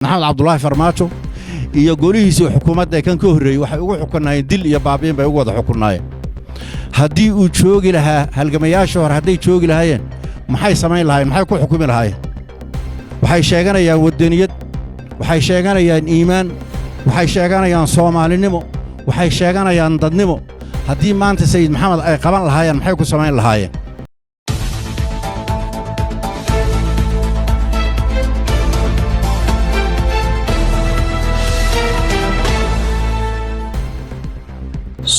maxamed cabdullaahi farmaajo iyo golihiisii xukuumadda kan ka horreeyay waxay ugu xukunaayeen dil iyo baabiin bay ugu wada xukunaayeen haddii uu joogi lahaa halgamayaasha hore hadday joogi lahaayeen maxay samayn lahaayeen maxay ku xukumi lahaayeen waxay sheeganayaan waddaniyad waxay sheeganayaan iimaan waxay sheeganayaan soomaalinimo waxay sheeganayaan dadnimo haddii maanta sayid maxamed ay qaban lahaayeen maxay ku samayn lahaayeen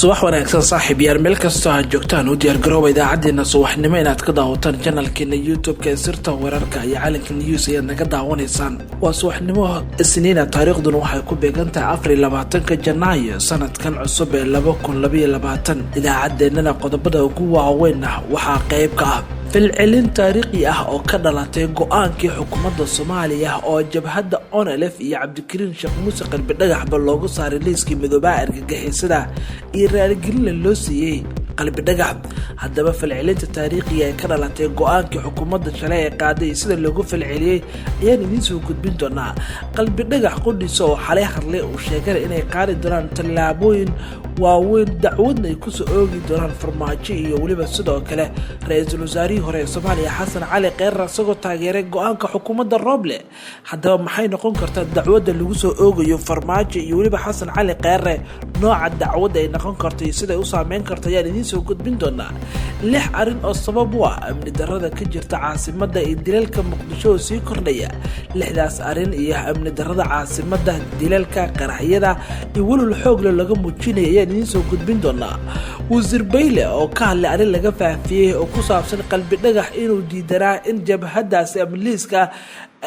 subax wanaagsan saaxiib yaar meel kastoo aad joogtaan u diyaargarooba idaacaddeenna subaxnimo inaad ka daawataan janalkeena youtube-ka ee sirta weerarka iyo calanka news ayaad naga daawanaysaan waa subaxnimo isniina taariikhduna waxay ku beegantahay 24 janaayo sanadkan cusub ee 2022 idaacaddeenana qodobada ugu waaweyn waxaa qayb ka ah filcilin taariikhi ah oo ka dhalatay go'aankii xukuumadda Soomaaliya oo jabhadda ONLF iyo Cabdikariin Sheekh Muuse qalbi dhagaxba loogu saaray liiskii midoobaha argagixisada iyo raaligelin loo siiyay qalbi dhagax haddaba filcilinta taariikhiga ee ka dhalatay go'aankii xukuumadda shalay ee qaaday sida loogu filciliyay ayaan idin soo gudbin doonaa qalbi dhagax qudhiso oo xalay hadlay uu sheegay inay qaadi doonaan tallaabooyin waaweyn dacwadna ay ku soo oogi doonaan farmaajo iyo waliba sidoo kale ra'iisul wasaarihii hore ee Soomaaliya Xasan Cali Kheyre asagoo taageeray go'aanka xukuumadda Roble haddaba maxay noqon kartaa dacwadda lagu soo oogayo farmaajo iyo waliba Xasan Cali Kheyre nooca dacwadda ay noqon karto iyo sida ay u saameyn karto ayaan idin soo gudbin doonaa 6 arin oo sabab u ah amni darrada ka jirta caasimadda ee dilalka Muqdisho oo sii kordhaya 6daas arin iyo amni darrada caasimadda dilalka qaraxyada iyo walal xoog laga muujinayo idin soo gudbin doonaa wasiir Bayle oo ka hadlay arin laga faafiyay oo ku saabsan qalbi dhagax inuu diidanaa in jabhadaasi amliiska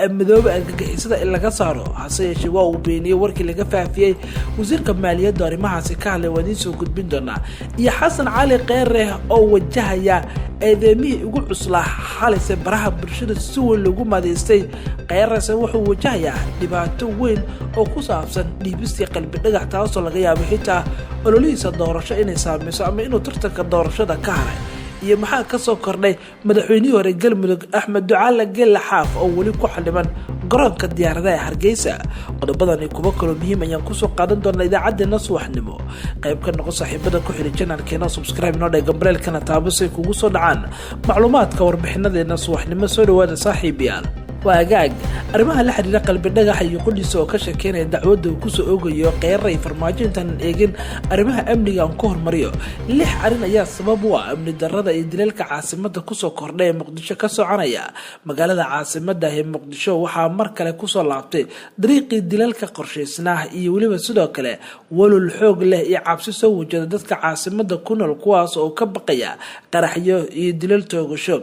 midooba argagixisada in laga saaro hase yeeshee waa uu beeniyay warkii laga faafiyay wasiirka maaliyadda arrimahaasi ka hadlay idin soo gudbin doonaa iyo Xasan Cali Kheyre oo wajahaya eedeymihi ugu cuslaa xalise baraha bulshada si weyn lagu madeystay Kheyre wuxuu wajahayaa dhibaato weyn oo ku saabsan dhiibistii qalbi dhagax taasoo laga yaabo xitaa ololihiisa doorasho inay saameyso ama inuu tartanka doorashada ka haray iyo maxaa ka soo kordhay madaxweynihii hore Galmudug Axmed Ducaale Gelle Xaaf oo wali ku xaliman garoonka diyaaradaha Hargeysa qodobadan kuwa kale muhiim ayaan ku soo qaadan doonaa idaacaddeenna subaxnimo qayb ka noqo saaxiibada ku xiran channelkeena subscribe noo dhig gambrelkana taabasay kugu soo dhacaan macluumaadka warbixinadeena subaxnimo soo dhawaada saaxiibayaal waagaag arrimaha la xiriira qalbi dhagax iyo qudhiso oo ka sheekeynaya dacwadda uu ku soo oogayo Kheyre iyo farmaajo intaan eegin arrimaha amniga aan ku hormariyo 6 arin ayaa sabab u ah amni darrada iyo dilalka caasimadda ku soo kordhay ee Muqdisho ka soconaya magaalada caasimadda ee Muqdisho waxaa mar kale ku soo laabtay dariiqii dilalka qorsheysnaa iyo waliba sidoo kale walal xoog leh iyo cabsi soo wajada dadka caasimadda ku nool kuwaas oo ka baqaya qaraxyo iyo dilal toogasho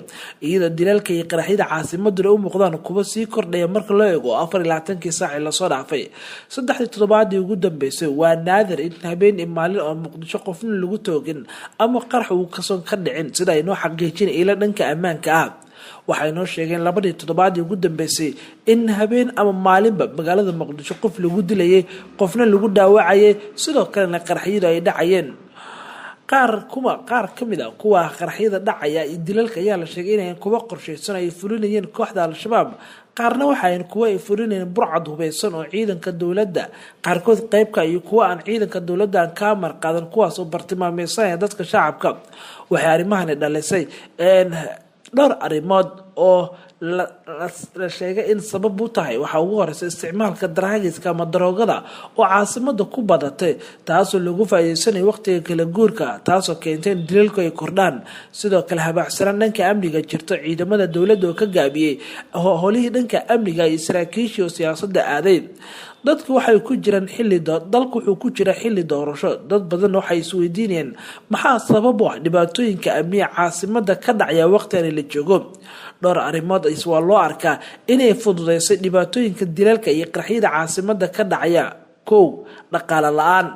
iyadoo dilalka iyo qaraxyada caasimadda u muuqdaan kuwa sii kordhaya marka loo eego 24 saac la soo dhaafay 3 toddobaad ugu dambeysay waa naadir in habeen iyo maalin oo Muqdisho qofna lagu toogin ama qarax uu ka soo ka dhicin sida ay noo xaqiijin ila dhanka ammaanka ah waxay noo sheegeen 2 toddobaad ugu dambeysay in habeen ama maalinba magaalada Muqdisho qof lagu dilayay qofna lagu dhaawacayay sidoo kale qaraxyadu ay dhacayeen qaar kamid ah kuwa qaraxyada dhacaya iyo dilalka ayaa la sheegay inay kuwa qorsheysan ay fulinayeen kooxda al-shabaab qaarna waxay kuwa ay fulinayeen burcad hubeysan oo ciidanka dawladda qaarkood qaybka iyo kuwa aan ciidanka dawladda aan ka marqadan kuwaas oo bartilmaameedsanaya dadka shacabka waxay arrimahan dhalisay dhowr arrimood oo la sheegay in sabab u tahay waxa ugu horeysa isticmaalka daraagiska ama daroogada oo caasimadda ku badatay taasoo lagu faa'iideysanayo waqtiga kala guurka taasoo keentay in dilalku ay kordhaan sidoo kale habacsanaan dhanka amniga jirto ciidamada dawladda oo ka gaabiyay howlihii dhanka amniga iyo saraakiishii oo siyaasadda aaday dadku waxay ku jiraan dalku wuxuu ku jira xilli doorasho dad badan waxay isweydiinayaan maxaa sabab u ah dhibaatooyinka amniga caasimadda ka dhacaya waqtigan la joogo dhowr arrimood waa loo arkaa inay fududeysay dhibaatooyinka dilalka iyo qaraxyada caasimadda ka dhacaya kow dhaqaale la-aan.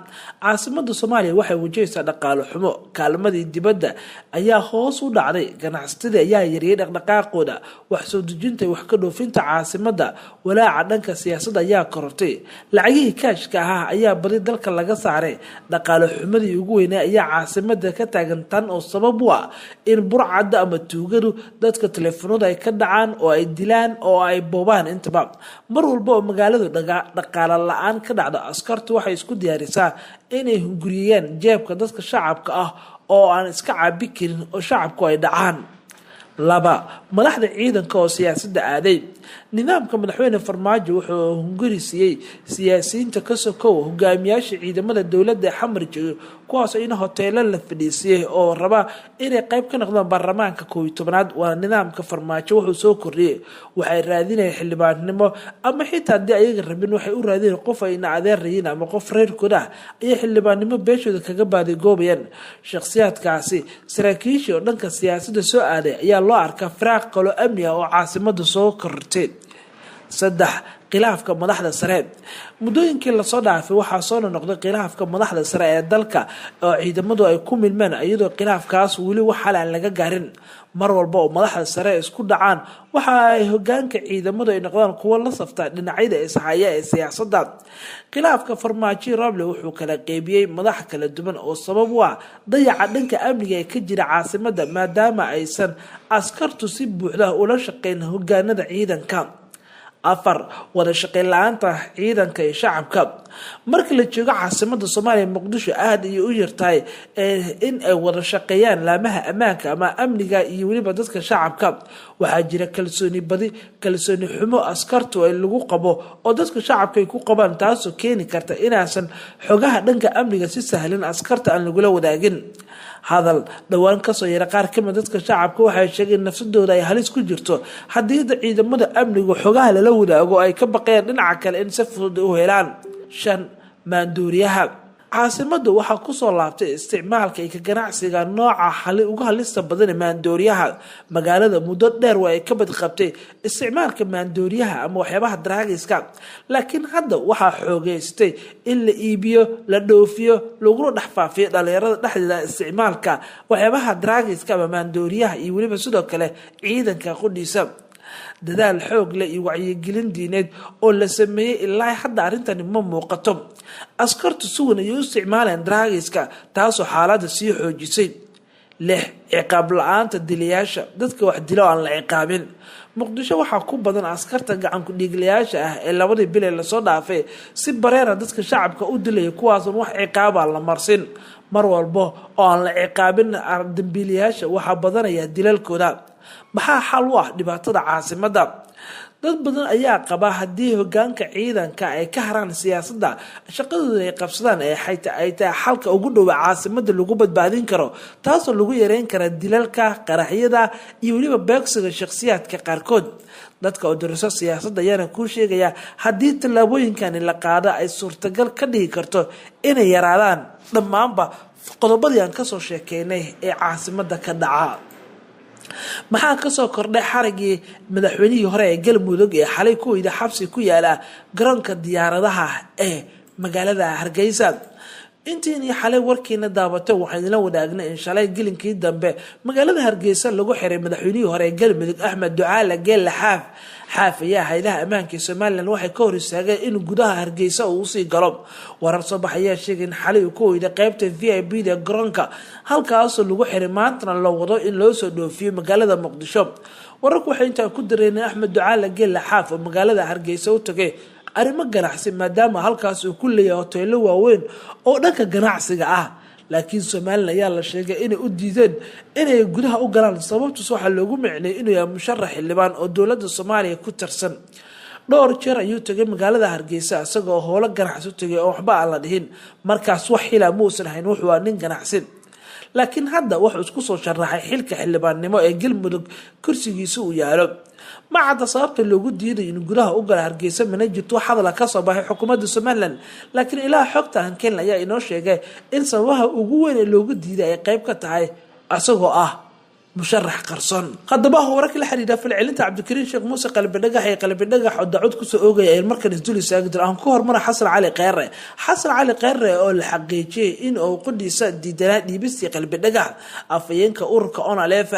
caasimada Soomaaliya waxay wajahaysaa dhaqaale xumo, kaalmadii dibadda ayaa hoos u dhacday, ganacsatada ayaa yareeyay dhaqdhaqaaqooda, wax soo dejinta wax ka dhoofinta caasimada, walaaca dhanka siyaasadda ayaa korortay, lacagihii kaashka ahaa ayaa badi dalka laga saaray, dhaqaale xumadii ugu weynaa ayaa caasimada ka taagan tan oo sabab u ah in burcadda ama tuugadu dadka teleefanada ay ka dhacaan oo ay dilaan oo ay boobaan. intaba mar walba oo magaaladu dhaqaale la-aan ka dhacdo, askartu waxay isku diyaarisaa inay hunguriyeen jeebka dadka shacabka ah oo aan iska caabi karin oo shacabku ay dhacaan. laba madaxda ciidanka oo siyaasadda aaday. nidaamka madaxweyne Farmaajo wuxuu hunguri siiyey siyaasiyiinta ka sokow hogaamiyaasha ciidamada dowladda xamar jooga, kuwaas in hoteelo la fadhiisiyay oo raba inay qayb ka noqdaan baarlamaanka 11aad. waa nidaamka Farmaajo wuxuu soo kordhiyay, waxay raadinayaan xildhibaannimo ama xitaa haddii ayaga rabin waxay u raadinayaan qof ay adeerayeen ama qof reerkooda ah ayay xildhibaannimo beeshooda kaga baadigoobayaan. shakhsiyaadkaasi saraakiisha oo dhanka siyaasadda soo aaday ayaa loo arkaa firaaq qolo amni ah oo caasimada soo korortay. saddex khilaafka madaxda sare. muddooyinkii lasoo dhaafay waxaa soo noqday khilaafka madaxda sare ee dalka oo ciidamadu ay ku milmeen, iyadoo khilaafkaas weli wax xal aan laga gaarin. mar walba oo madaxda sare isku dhacaan waxa ay hogaanka ciidamadu ay noqdaan kuwo la safta dhinacyada ishaya ee siyaasadda. khilaafka Farmaajo Roble wuxuu kala qeybiyey madax kala duwan oo sabab u ah dayaca dhanka amniga ee ka jira caasimada, maadaama aysan askartu si buuxda ula shaqeyn hogaanada ciidanka. afar wada shaqeyn la-aanta ciidanka iyo shacabka. marka la joogo caasimada Soomaaliya Muqdisho aad ay u yartahay in ay wada shaqeeyaan laamaha ammaanka ama amniga iyo waliba dadka shacabka. waxaa jira kalsooni xumo askartu ay lagu qabo oo dadka shacabka ay ku qabaan, taasoo keeni karta inaasan xogaha dhanka amniga si sahlan askarta aan lagula wadaagin. hadal dhawaan kasoo yara qaar kamid dadka shacabka waxay sheegeen nafsadooda ay halis ku jirto haddii ciidamada amniga xogaha lala wadaago ay ka baqeen dhinaca kale in si fudud u helaan. shan maandooriyaha. caasimada waxaa kusoo laabtay isticmaalka iyo ka ganacsiga nooca uga halista badan ee maandooriyaha. magaalada muddo dheer waa ay ka badqabtay isticmaalka maandooriyaha ama waxyaabaha draagiska, laakiin hadda waxaa xoogeystay in la iibiyo, la dhoofiyo, laguna dhex faafiyo dhalinyarada dhexdeeda isticmaalka waxyaabaha draagiska ama maandooriyaha iyo weliba sidoo kale ciidanka qudhiisa. dadaal xoog leh iyo wacyigelin diineed oo la sameeyay ilaa hadda arrintani ma muuqato. askartu si weyn ayay u isticmaaleen draagiska, taasoo xaaladda sii xoojisay. lix ciqaab la-aanta dilayaasha. dadka wax dilo aan la ciqaabin. Muqdisho waxaa ku badan askarta gacan ku dhiiglayaasha ah ee labadii bil ee lasoo dhaafay si bareera dadka shacabka u dilaya, kuwaasoon wax ciqaab aan la marsin. mar walba oo aan la ciqaabin dambiilayaasha waxaa badanaya dilalkooda. maxaa xal u ah dhibaatada caasimada? dad badan ayaa qaba haddii hogaanka ciidanka ay ka haraan siyaasadda, shaqadooda ay qabsadaan ay tahay xalka ugu dhow caasimada lagu badbaadin karo, taasoo lagu yareyn kara dilalka, qaraxyada iyo weliba beegsiga shakhsiyaadka qaarkood. dadka oo daraso siyaasadda ayaana kuu sheegaya haddii tallaabooyinkani la qaado ay suurtagal ka dhigi karto inay yaraadaan dhammaanba qodobadii aan kasoo sheekeynay ee caasimada ka dhaca. maxaa kasoo kordhay xarigii madaxweynihii hore ee Galmudug ee xalay ku weyda xabsi ku yaala garoonka diyaaradaha ee magaalada Hargeysa? intii xalay warkiina daabatay waxaan la wadaagnay in shalay gelinkii dambe magaalada Hargeysa lagu xiray madaxweynihii hore ee Galmudug Axmed Ducaale Geelle Xaaf ayaa hay'adaha ammaanka Soomaaliland waxay ka hor istaageen in gudaha Hargeysa uu sii galo. warar soo baxaya sheegay in xalay uu ku weyda qaybta VIP-da garoonka, halkaas lagu xiray maantana la wado in loo soo dhoofiyo magaalada Muqdisho. wararku waxay intaa ku dareen Axmed Ducaale Geelle Xaaf oo magaalada Hargeysa u tagay arrimo ganacsi, maadaama halkaas uu ku leeyahay hoteelo waaweyn oo dhanka ganacsiga ah. laakiin Soomaaliland ayaa la sheegay inay u diideen inay gudaha u galaan, sababtaas waxaa loogu micnay inuu yahay musharax xildhibaan oo dowladda Soomaaliya ku tirsan. dhowr jeer ayuu tagay magaalada Hargeysa isagoo howlo ganacsi u tagay oo waxba aan la dhihin, markaas wax xilaa muusan hayn, wuxuu waa nin ganacsi. laakiin hadda wuxuu isku soo sharaxay xilka xildhibaannimo ee Galmudug kursigiisa uu yaalo. ma cadda sababta loogu diiday in gudaha u gala Hargeysa mana jirto hadal ka soo baxay xukuumadda Soomaaliland, laakiin ilaa xogta hanken ayaa inoo sheegay in sababaha ugu weyn ee loogu diiday ay qayb ka tahay asagoo ah musharax qarsoon. haddaba wararka la xiriira falcelinta cabdikariin sheekh muuse qalbi dhagax ee qalbi dhagax oo dacwad kusoo oogaya ay markan isdul istaagdir aan ku hormara xasan cali kheyre oo la xaqiijiyay in uu qudhiisa diidanaa dhiibistii qalbi dhagax afayeenka ururka onalef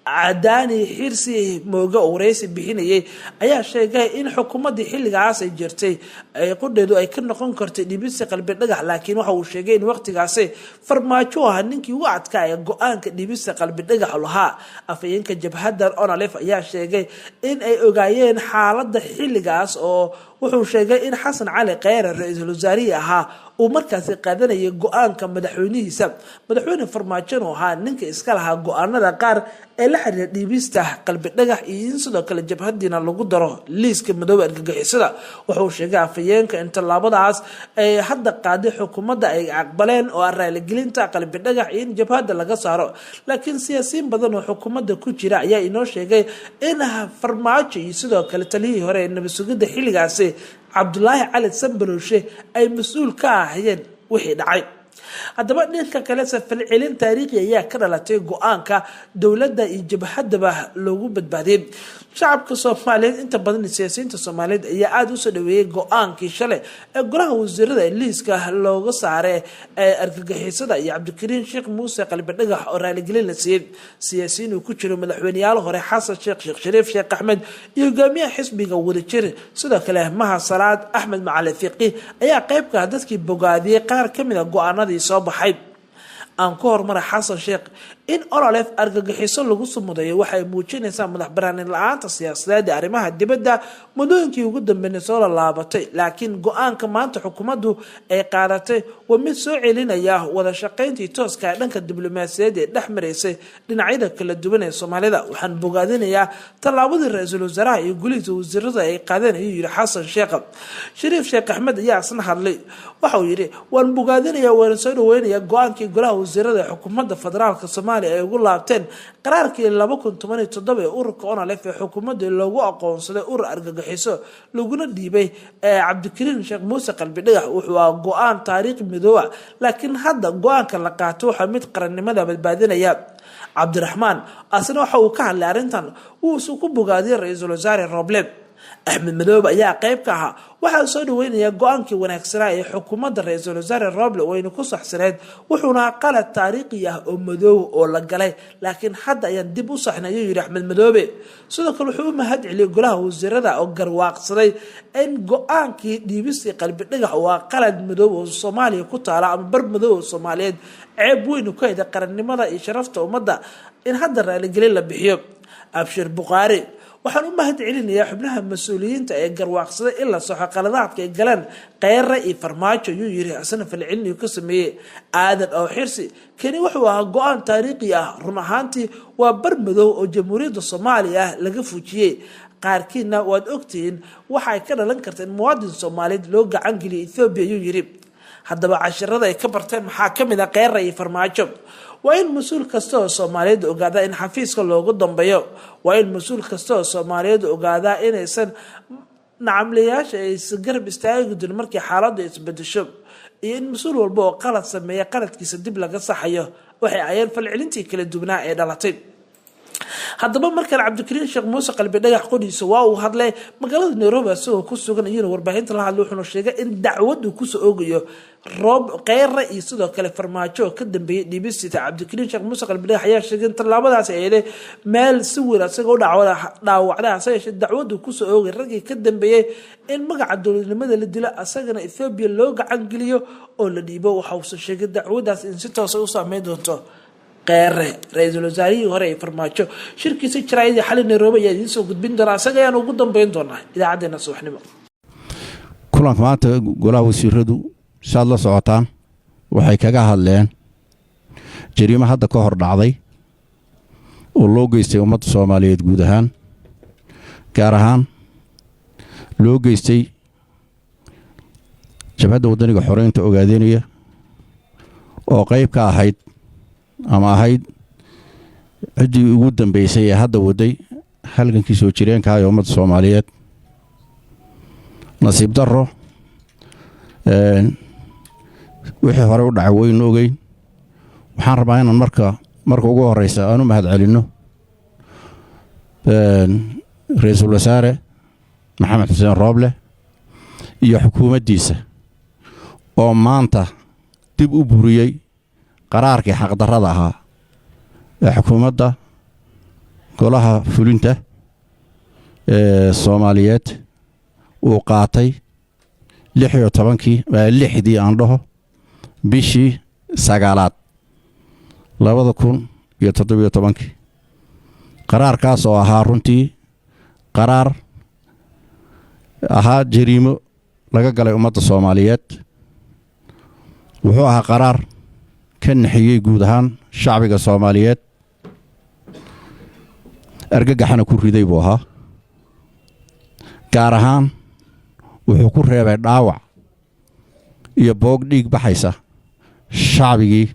عداني حرسي موجة ورئيس بحيني أيها شيء إن حكومة حل عاصي جرتي يقول ده أي كنا قنكرت دي بس قلب نجح لكن وحو شيء إن وقت عاصي فرماجوها نينك وعد كاي جوان دي بس قلب نجح لها أفين كجبهة در أنا لف أيها شيء إن أي أجايين حالة حل عاص أو وحو شيء إن حسن علي خير الرئيس الوزراء ها ومركز قادنا يجوان كمدحوني سب مدحوني فرماجنو ها نينك إسكالها جوان دقار إلا حد ديبسته قلب نجح ينسد كل جبهة دينا لقدره ليس كمدوب الجحسدا وحو شجع فيين كأنت اللابد عاس حد قاعد حكومة أي عقبلين وأرى الجلين تقلب نجح ين جبهة لقى صاروا لكن سياسيين بدنوا حكومة كوتشرا يا إنه شجع إنها فرماجي ينسد كل تليه هراء إنه بسجود حيل عاسي عبد الله علي سبلوشة أي مسؤول كاهين وحيد عيب haddaba dhanka kale falcelin taariikhi ayaa ka dhalatay go'aanka dawladda iyo jabhadaba loogu badbaadiyay shacabka Soomaaliyeed inta badan siyaasiyiinta Soomaaliyeed ayaa aad u soo dhaweeyay go'aankii shalay ee golaha wasiirada liiska looga saaray argagixisada iyo Cabdikariin Sheekh Muuse qalbi dhagax oo raaligelin la siiyay siyaasiyiin ku jiro madaxweynayaal hore Xasan Sheekh Shariif Sheekh Axmed iyo hogaamiyaha xisbiga wadajir sidoo kale Maha Salaad Axmed Macalin Fiqi ayaa qayb ka dadkii bogaadiyay qaar kamid ah go'aanadii soo baxay aan ku hormara Xasan Sheekh in ololef argagixiso lagu sumudayo waxay muujinaysaa madax banaanin la'aanta siyaasadeed ee arrimaha dibadda mudooyinkii ugu dambeeyay soo laabatay laakiin go'aanka maanta xukuumaddu ay qaadatay waa mid soo celinaya wada shaqayntii tooska ah dhanka diblomaasiyadeed ee dhexmareysay dhinacyada kala duwan ee Soomaalida waxaan bogaadinayaa tallaabadii ra'iisul wasaaraha iyo golihiisa wasiirada ay qaadeen ayuu yiri Xasan Sheekh Shariif Sheekh Axmed ayaa asna hadlay waxa uu yiri waan bogaadinayaa waan soo dhaweynayaa go'aankii golaha wasiirada ee xukuumadda federaalka Soomaaliya ay ugu laabteen qaraarkii 2017 ee ururka onalef ee xukuumadda loogu aqoonsaday urur argagixiso laguna dhiibay Cabdikariin Sheekh Muuse qalbi dhagax wuxuu go'aan taariikh midooba laakiin hadda go'aanka la qaato waxa mid qarannimada badbaadinaya Cabdiraxmaan asna waxa uu ka hadlay arintan uu soo ku bogaadiyay ra'iisul wasaare Roble Axmed Madoobe ayaa qayb ka ahaa waxa soo dhaweynaya go'aankii wanaagsanaa ee xukuumadda ra'iisul wasaare Roble wayna ku saxsaneed wuxuuna qalad taariikhi ah oo madow oo la galay laakiin hadda ayaan dib u saxnay yiri Axmed Madoobe sidoo kale wuxuu mahad celiyay golaha wasiirada oo garwaaqsaday in go'aankii dhiibistii qalbi dhagax waa qalad madow oo Soomaaliya ku taala ama bar madow oo Soomaaliyeed ceeb weyn ku hayda qarannimada iyo sharafta ummadda in hadda raaligelin la bixiyo Abshir Buqaari waxaan u mahad celinayaa xubnaha mas'uuliyiinta ee garwaaqsaday in la saxo qaladaadka ay galeen Kheyre iyo Farmaajo ayuu yiri asna falcelin ku sameeyay aadan oo xirsi kani wuxuu ahaa go'aan taariikhi ah run ahaantii waa bar madow oo jamhuuriyadda Soomaaliya laga fujiyay qaarkiina waad ogtiin waxa ay ka dhalan kartaa in muwaadin Soomaaliyeed loo gacan geliyo Ethiopia ayuu yiri haddaba casharada ay ka barteen maxaa kamid ah Kheyre iyo Farmaajo waa in mas'uul kasta oo Soomaaliyeed ogaada in xafiiska loogu dambeeyo waa in mas'uul kasta oo Soomaaliyeed ogaada inaysan nacamleyaasha ay garab istaagi doon markii xaaladdu isbedesho iyo in mas'uul walba oo qalad sameeya qaladkiisa dib laga saxayo waxay ayaan falcelintii kala duwanaa ee dhalatay haddaba markan Cabdikariin Sheekh Muuse qalbi dhagax qodiisa waa uu hadlay magaalada Nairobi asagoo ku sugan iyana warbaahinta la hadlay wuxuu sheegay in dacwadu ku soo oogayo Kheyre iyo sidoo kale Farmaajo ka dambeeyay dhibisita Cabdikariin Sheekh Muuse qalbi dhagax ayaa sheegay in tallaabadaas ay leedahay meel si weyn asagoo dhaawacda dacwadu ku soo oogay ragii ka dambeeyay in magaca dowladnimada la dilo asagana Ethiopia loo gacan geliyo oo la dhiibo waxa uu sheegay dacwadaas in si toos ah u saameyn doonto Kheyre ra'iisul wasaarihii hore ee Farmaajo shirkiisa jaraa'id xal Nairobi ayaa idin soo gudbin doona asaga ayaan ugu dambeyn doonaa idaacadeena subaxnimo kulanka maanta golaha wasiiradu saad la socotaan waxay kaga hadleen jariimo hadda ka hor dhacday oo loo geystay ummadda Soomaaliyeed guud ahaan gaar ahaan loo geystay jabhadda wadaniga xoreynta ogaadeynaya oo qayb ka ahayd ama ahayd cidii ugu dambeysay ee hadda waday halgankii soo jireenka ah ee ummadda Soomaaliyeed nasiib darro wixii hore u dhacay waynu ogeyn waxaan rabaa inaan marka marka ugu horeysa aanu mahad celino ra'iisul wasaare maxamed xuseen rooble iyo xukuumaddiisa oo maanta dib u buriyey qaraarkii xaqdarrada ahaa ee xukuumadda golaha fulinta ee Soomaaliyeed uu qaatay 16 aan dhaho bishii 9 2017 qaraarkaas oo ahaa runtii qaraar ahaa jariimo laga galay ummadda Soomaaliyeed wuxuu ahaa qaraar ka naxiyay guud ahaan shacbiga Soomaaliyeed argagaxana ku riday buu ahaa gaar ahaan wuxuu ku reebay dhaawac iyo boog dhiig baxaysa shacbigii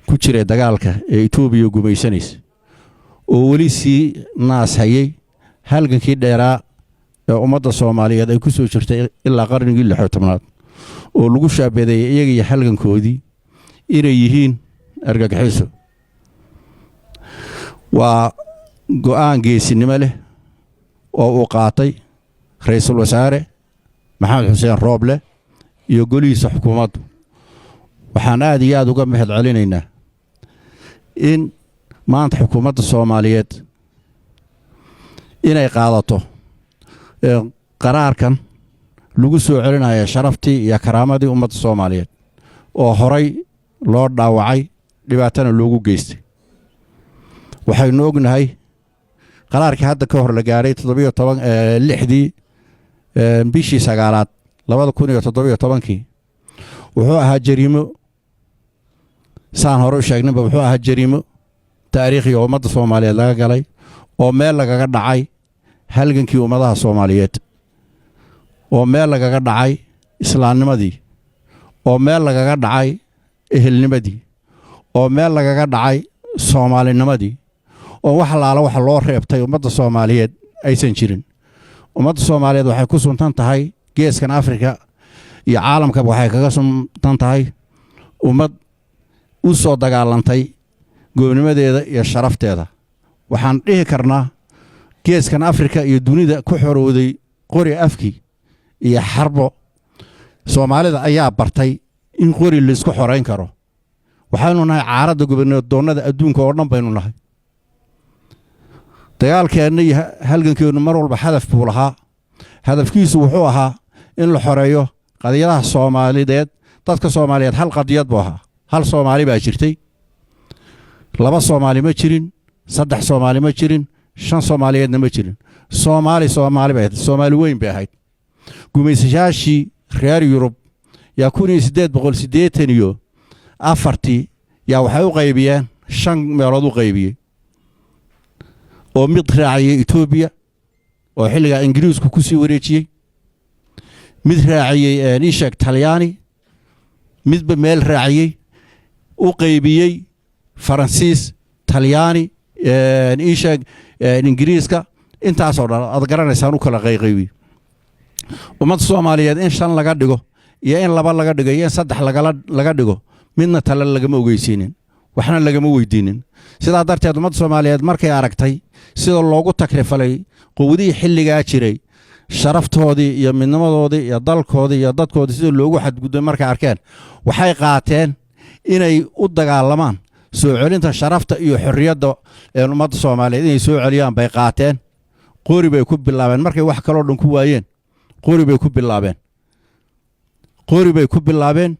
ku jiray dagaalka ee Itoobiya gumaysanaysa oo weli sii naas hayay halgankii dheeraa ee ummadda Soomaaliyeed ay ku soo jirtay ilaa qarnigii 16aad oo lagu shaabadeeyay iyaga iyo halgankoodii inay yihiin argagaxiso waa go'aan geesinimo leh oo uu qaatay ra'iisul wasaare maxamed xuseen rooble iyo golihiisa xukuumaddu waxaan aad iyo aad uga mahad celinaynaa in maanta xukuumadda Soomaaliyeed inay qaadato qaraarkan lagu soo celinayo sharaftii iyo karaamadii ummadda Soomaaliyeed oo horay loo dhaawacay dhibaatana loogu geystay waxaynu ognahay qaraarkii hadda ka hor la gaaray 6 bishii 9 2017 wuxuu ahaa jariimo saan hore u sheegnayba wuxuu ahaa jariimo taariikhi oo ummadda Soomaaliyeed laga galay oo meel lagaga dhacay halgankii ummadaha Soomaaliyeed oo meel lagaga dhacay islaamnimadii oo meel lagaga dhacay ehelnimadii oo meel lagaga dhacay Soomaalinimadii oo wax laala wax loo reebtay ummadda Soomaaliyeed aysan jirin ummadda Soomaaliyeed waxay ku suntan tahay geeskan Afrika iyo caalamka waxay kaga suntan tahay ummad u soo dagaalantay goobnimadeeda iyo sharafteeda waxaan dhihi karnaa geeskan Afrika iyo dunida ku xorowday qori afki iyo xarbo Soomaalida ayaa bartay in qori la isku xoreyn karo waxaanu nahay caaradda gobnadoonada adduunka oo dhan baynu nahay dagaalkeena iyo halgankeenu mar walba hadaf buu lahaa hadafkiisu wuxuu ahaa in la xoreeyo qadiyadaha Soomaaliyeed dadka Soomaaliyeed hal qadiyad buu ahaa hal Soomaali baa jirtay laba Soomaali ma jirin saddex Soomaali ma jirin shan Soomaaliyeedna ma jirin Soomaali bay ahayd Soomaali weyn bay ahayd gumaysayaashii reer Yurub yaa 1884 yaa waxay u qaybiyeen 5 meelood u qaybiyay oo mid raaciyay Itoobiya oo xilliga Ingiriisku ku sii wareejiyay mid raaciyay niishak Talyaani midba meel raaciyay u qaybiyay Faransiis Talyaani niishak Ingiriiska intaas oo dhan aad garanaysaan u kala qaybiyay ummadda Soomaaliyeed in 5 laga dhigo iyo in 2 laga dhigo iyo in 3 laga dhigo midna tala lagama ogeysiinin waxna lagama weydiinin sidaa darteed ummadda Soomaaliyeed markay aragtay sida loogu takrifalay quwadii xilligaa jiray sharaftoodii iyo midnimadoodii iyo dalkoodii iyo dadkoodii sida loogu xadgudbay markay arkeen waxay qaateen inay u dagaalamaan soo celinta sharafta iyo xorriyadda ee ummadda Soomaaliyeed inay soo celiyaan bay qaateen qori bay ku bilaabeen markay wax kale oo dhan ku waayeen qori bay ku bilaabeen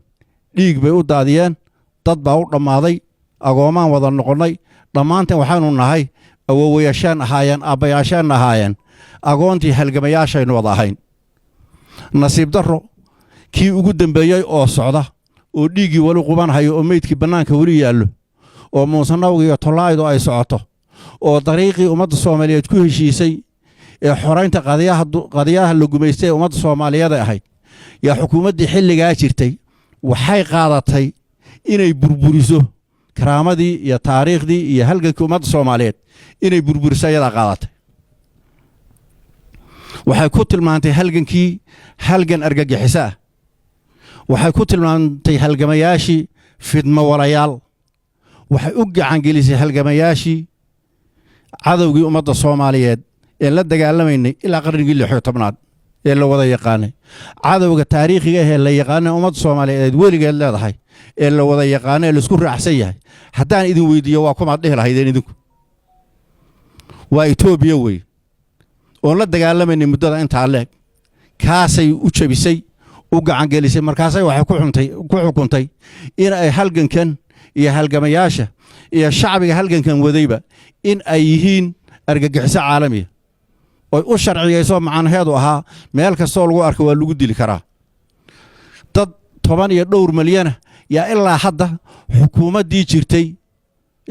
dhiig bay u daadiyeen dad baa u dhammaaday agoomaan wada noqonnay dhammaanteen waxaanu nahay awoowayaasheen ahaayeen aabbayaasheen ahaayeen agoontii halgamayaashaynu wada ahayn nasiib darro kii ugu dambeeyey oo socda oo dhiiggii wali qubanhayo oo meydkii bannaanka weli yaallo oo muusanawga iyo tolaaydu ay socoto oo dariiqii ummadda Soomaaliyeed ku heshiisay ee xoreynta qadiyaha la gumaystay ee ummadda Soomaaliyeed ahayd yaa xukuumaddii xilligaa jirtay waxay qaadatay inay burburiso karaamadii iyo taariikhdii iyo halgankii ummadda Soomaaliyeed inay burburiso ayadaa qaadatay waxay ku tilmaantay halgankii halgan argagixisa ah waxay ku tilmaantay halgamayaashii fidmo walayaal waxay u gacangelisay halgamayaashii cadowgii ummadda Soomaaliyeed ee la dagaalamaynay ilaa qarnigii 16aad ee la wada yaqaanay cadowga taariikhiga ah ee la yaqaanay ummadda Soomaaliyeed weligeed leedahay ee la wada yaqaanay ee la isku raacsan yahay haddaan idin weydiiyo waa kuma dhihi lahaydeen idinku waa Itoobiya wey oo la dagaalamaynay muddada inta leeg kaasay u jabisay u gacangelisay markaasay waxay ku xukuntay in ay halgankan iyo halgamayaasha iyo shacbiga halgankan wadayba in ay yihiin argagixiso caalami oo u sharciyeyso macnaheedu ahaa meel kastoo lagu arko waa lagu dili karaa dad 12 milyan yaa ilaa hadda xukuumaddii jirtay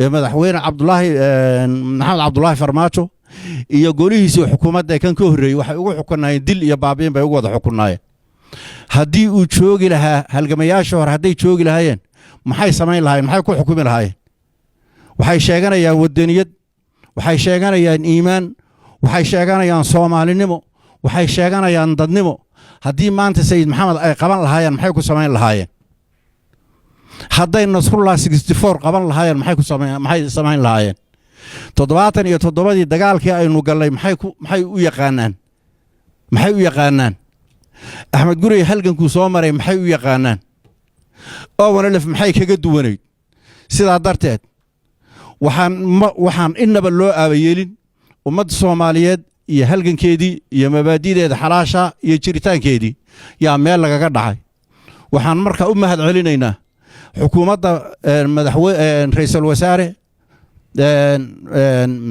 ee madaxweyne maxamed cabdullaahi farmaajo iyo golihiisii xukuumadda kan ka horreeyay waxay ugu xukunaayeen dil iyo baabiin bay ugu wada xukunaayeen haddii uu joogi lahaa halgamayaasha hore hadday joogi lahaayeen maxay samayn lahaayeen maxay ku xukumi lahaayeen waxay sheeganayaan wadaniyad waxay sheeganayaan iimaan waxay sheeganayaan Soomaalinimo waxay sheeganayaan dadnimo haddii maanta sayid maxamed ay qaban lahaayeen maxay ku samayn lahaayeen hadday Nasrullah 64 qaban lahaayeen maxay samayn lahaayeen 77 dagaalkii aynu galay maxay u yaqaanaan Axmed Gurey halgankuu soo maray maxay u yaqaanaan oo wanalaf maxay kaga duwanayd sidaa darteed waxaan inaba loo aabayeelin ummadda Soomaaliyeed iyo halgankeedii iyo mabaadi'deeda xalaasha iyo jiritaankeedii yaa meel lagaga dhacay waxaan markaa u mahad celinaynaa xukuumadda ra'iisul wasaare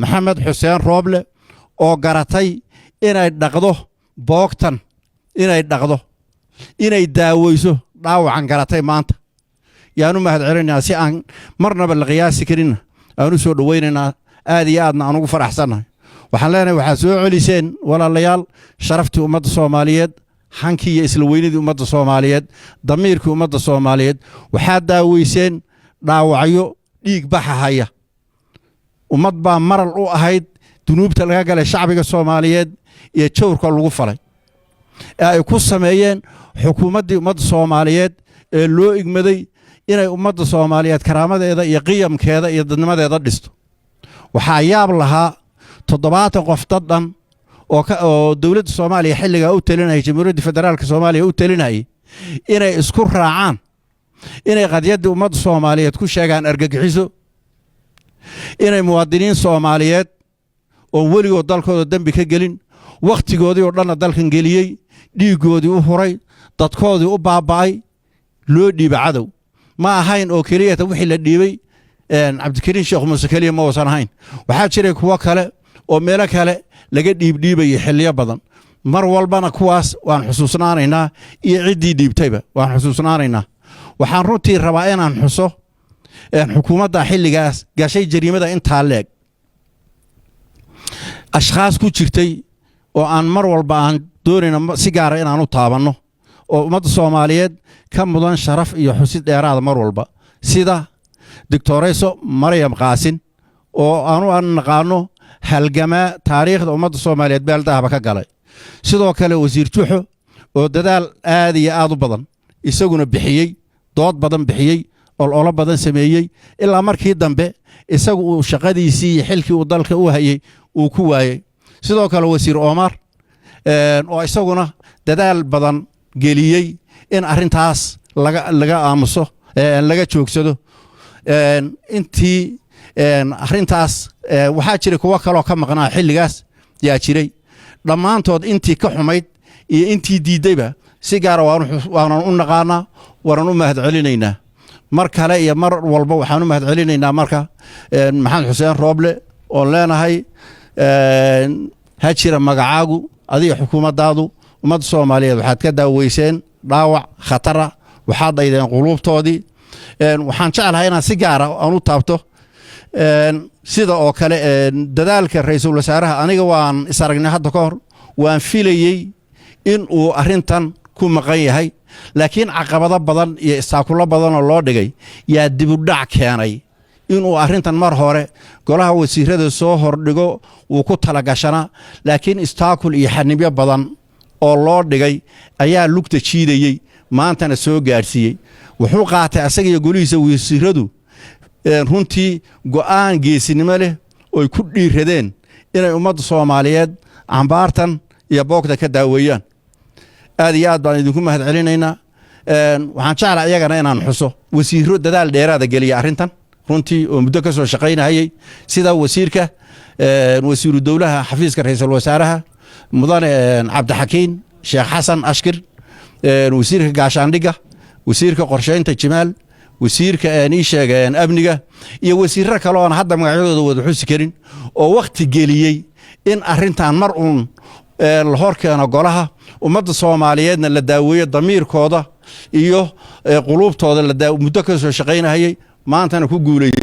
maxamed xuseen rooble oo garatay inay dhaqdo boogtan inay daaweyso dhaawacan garatay maanta yaanu mahad celinaynaa si aan marnaba la qiyaasi karin aanu soo dhaweynaynaa aad iyo aadna aan ugu faraxsanahay waxaan leenahay waxaa soo celiseen walaalayaal sharaftii ummadda Soomaaliyeed hankii iyo isla weynidii ummadda Soomaaliyeed damiirkii ummadda Soomaaliyeed waxaa daaweyseen dhaawacyo dhiig baxaya ummad baa maral u ahayd dunuubta laga galay shacbiga Soomaaliyeed iyo jawrka lagu falay ay ku sameeyeen xukuumaddii ummadda Soomaaliyeed ee loo igmaday inay ummadda Soomaaliyeed karaamadeeda iyo qiyamkeeda iyo dadnimadeeda dhisto waxaa yaab lahaa 70 qof dad oo dawladda Soomaaliya xilliga u talinayay Jamhuuriyadda Federaalka Soomaaliya u talinayay inay isku raacaan inay qadiyadda ummadda Soomaaliyeed ku sheegaan argagixiso inay muwaadiniin Soomaaliyeed oo weligood dalkooda dambi ka gelin waqtigoodii oo dhan dalkan geliyay dhiigoodii u huray dadkoodii u baaba'ay loo dhiibay cadow ma ahayn oo kaliya wixii la dhiibay Cabdikariin Sheekh Muuse kaliya ma wasan ahayn waxaa jiray kuwa kale oo meelo kale laga dhiibay xilliyo badan mar walbana kuwaas waan xusuusnaanaynaa iyo ciddii dhiibtayba waan xusuusnaanaynaa waxaan runtii rabaa inaan xuso xukuumadda xilligaas gashay jariimada intaa leeg ashxaas ku jirtay oo aan mar walba aan doonayna si gaar ah inaan u taabanno oo ummadda Soomaaliyeed ka mudan sharaf iyo xusid dheeraad mar walba sida Dictorayso Maryam Qaasin oo aan naqaano halgama taariikhda ummadda Soomaaliyeed beeldaaba ka galay sidoo kale wasiir Juxo oo dadaal aad iyo aad u badan isaguna bixiyay dood badan bixiyay oo badan sameeyay ilaa markii dambe isagu uu shaqadiisii iyo xilkii uu dalka u hayay uu ku waayay sidoo kale wasiir Omar oo isaguna dadaal badan geliyay in arintaas laga aamuso laga joogsado intii arintaas waxaa jiray kuwa kale oo ka maqnaa xilligaas yaa jiray dhammaantood intii ka xumayd iyo intii diidayba si gaar ah waan u naqaanaa waan u mahad celinaynaa mar kale iyo mar walba waxaan u mahad celinaynaa marka maxamed xuseen rooble oo leenahay ha jira magacaagu adiga xukuumaddaadu ummadda Soomaaliyeed waxaad ka daaweyseen dhaawac khatara waxaad dhaydeen quluubtoodii waxaan jeclahay inaan si gaar ah aan u taabto sida oo kale dadaalka ra'iisul wasaaraha aniga waan is aragnay hadda ka hor waan filayay in uu arintan ku maqan yahay laakiin caqabado badan iyo istaakulo badan oo loo dhigay yaa dib u dhac keenay inuu arintan mar hore golaha wasiirada soo hordhigo uu ku tala gashana laakiin istaakul iyo xanibyo badan oo loo dhigay ayaa lugta jiidayay maantana soo gaarsiiyay wuxuu qaatay asaga iyo golihiisa wasiiradu runtii go'aan geesinimo leh oo ay ku dhiiradeen inay ummadda Soomaaliyeed cambaartan iyo boogta ka daaweeyaan aad iyo aad baan idinku mahad celinaynaa waxaan jeclahay iyagana inaan xuso wasiiro dadaal dheeraad geliya arrintan runtii oo muddo ka soo shaqaynayay sida wasiiru dawlaha xafiiska ra'iisul wasaaraha mudane Cabdixakiin Sheekh Xasan Ashkir wasiirka gaashaandhiga wasiirka qorsheynta Jimaal wasiirka ay sheegeen amniga iyo wasiirro kale oo hadda magacyadooda wada xusi karin oo waqti geliyay in arrintan mar la horkeeno golaha ummadda Soomaaliyeedna la daaweeyo damiirkooda iyo qulubtooda la muddo ka soo shaqaynayay maantana ku guuleeyay